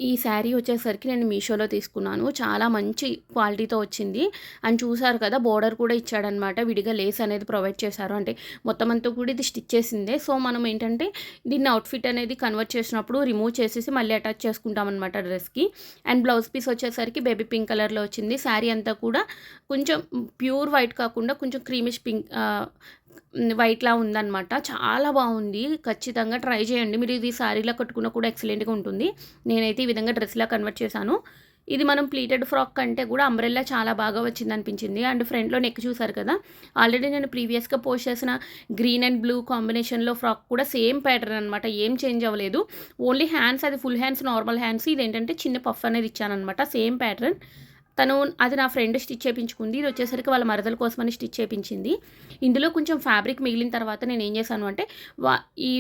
ఈ శారీ వచ్చేసరికి నేను మీషోలో తీసుకున్నాను. చాలా మంచి క్వాలిటీతో వచ్చింది. అండ్ చూసారు కదా, బోర్డర్ కూడా ఇచ్చాడనమాట. విడిగా లేస్ అనేది ప్రొవైడ్ చేశారు. అంటే మొత్తం అంతా కూడా ఇది స్టిచ్ చేసిందే. సో మనం ఏంటంటే దీన్ని అవుట్‌ఫిట్ అనేది కన్వర్ట్ చేసినప్పుడు రిమూవ్ చేసేసి మళ్ళీ అటాచ్ చేసుకుంటామనమాట డ్రెస్‌కి. అండ్ బ్లౌజ్ పీస్ వచ్చేసరికి బేబీ పింక్ కలర్‌లో వచ్చింది. శారీ అంతా కూడా కొంచెం ప్యూర్ వైట్ కాకుండా కొంచెం క్రీమిష్ పింక్ వైట్‌లా ఉందనమాట. చాలా బాగుంది. ఖచ్చితంగా ట్రై చేయండి. మీరు ఇది శారీలా కట్టుకున్నా కూడా ఎక్సలెంట్‌గా ఉంటుంది. నేనైతే ఈ విధంగా డ్రెస్‌లా కన్వర్ట్ చేశాను. ఇది మనం ప్లీటెడ్ ఫ్రాక్ కంటే కూడా అంబ్రెల్లా చాలా బాగా వచ్చిందనిపించింది. అండ్ ఫ్రంట్‌లో నెక్ చూసారు కదా! ఆల్రెడీ నేను ప్రీవియస్‌గా పోస్ట్ చేసిన గ్రీన్ అండ్ బ్లూ కాంబినేషన్‌లో ఫ్రాక్ కూడా సేమ్ ప్యాటర్న్ అనమాట. ఏం చేంజ్ అవ్వలేదు. ఓన్లీ హ్యాండ్స్ అది ఫుల్ హ్యాండ్స్, నార్మల్ హ్యాండ్స్. ఇదేంటంటే చిన్న పఫ్ అనేది ఇచ్చాననమాట. Same pattern. తను అది నా ఫ్రెండ్ స్టిచ్ చేపించుకుంది. ఇది వచ్చేసరికి వాళ్ళ మరదల కోసమని స్టిచ్ చేపించింది. ఇందులో కొంచెం ఫ్యాబ్రిక్ మిగిలిన తర్వాత నేనేం చేశాను అంటే వా ఈ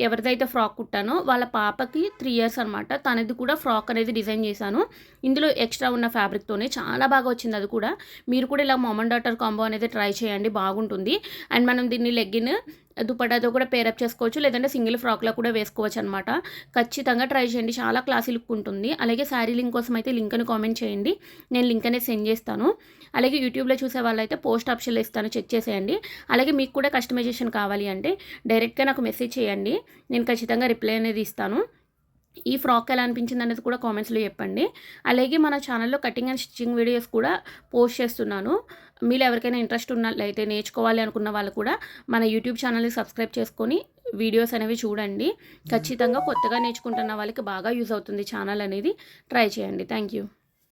ఎవరిదైతే ఫ్రాక్ కుట్టానో వాళ్ళ పాపకి 3 ఇయర్స్ అనమాట. తనది కూడా ఫ్రాక్ అనేది డిజైన్ చేశాను. ఇందులో ఎక్స్ట్రా ఉన్న ఫ్యాబ్రిక్‌తోనే చాలా బాగా వచ్చింది అది కూడా. మీరు కూడా ఇలా మామ్ అండ్ డాటర్ కాంబో అనేది ట్రై చేయండి, బాగుంటుంది. అండ్ మనం దీన్ని లెగ్గిన్ దుపట్టాతో కూడా పేరప్ చేసుకోవచ్చు. లేదంటే సింగిల్ ఫ్రాక్‌లా కూడా వేసుకోవచ్చు అనమాట. ఖచ్చితంగా ట్రై చేయండి. చాలా క్లాసీ లుక్ ఉంటుంది. అలాగే శారీ లింక్ కోసం అయితే లింక్‌ని కామెంట్ చేయండి. నేను లింక్ అనేది సెండ్ చేస్తాను. అలాగే యూట్యూబ్‌లో చూసే వాళ్ళైతే పోస్ట్ ఆప్షన్‌లో ఇస్తాను, చెక్ చేసేయండి. అలాగే మీకు కూడా కస్టమైజేషన్ కావాలి అంటే డైరెక్ట్‌గా నాకు మెసేజ్ చేయండి. నేను ఖచ్చితంగా రిప్లై అనేది ఇస్తాను. ఈ ఫ్రాక్ ఎలా అనిపించింది అనేది కూడా కామెంట్స్‌లో చెప్పండి. అలాగే మన ఛానల్‌లో కటింగ్ అండ్ స్టిచ్చింగ్ వీడియోస్ కూడా పోస్ట్ చేస్తున్నాను. మీలో ఎవరికైనా ఇంట్రెస్ట్ ఉన్నట్లయితే నేర్చుకోవాలి అనుకున్న వాళ్ళు కూడా మన యూట్యూబ్ ఛానల్‌ని సబ్స్క్రైబ్ చేసుకొని వీడియోస్ అనేవి చూడండి. ఖచ్చితంగా కొత్తగా నేర్చుకుంటున్న వాళ్ళకి బాగా యూజ్ అవుతుంది ఛానల్ అనేది. ట్రై చేయండి. Thank you.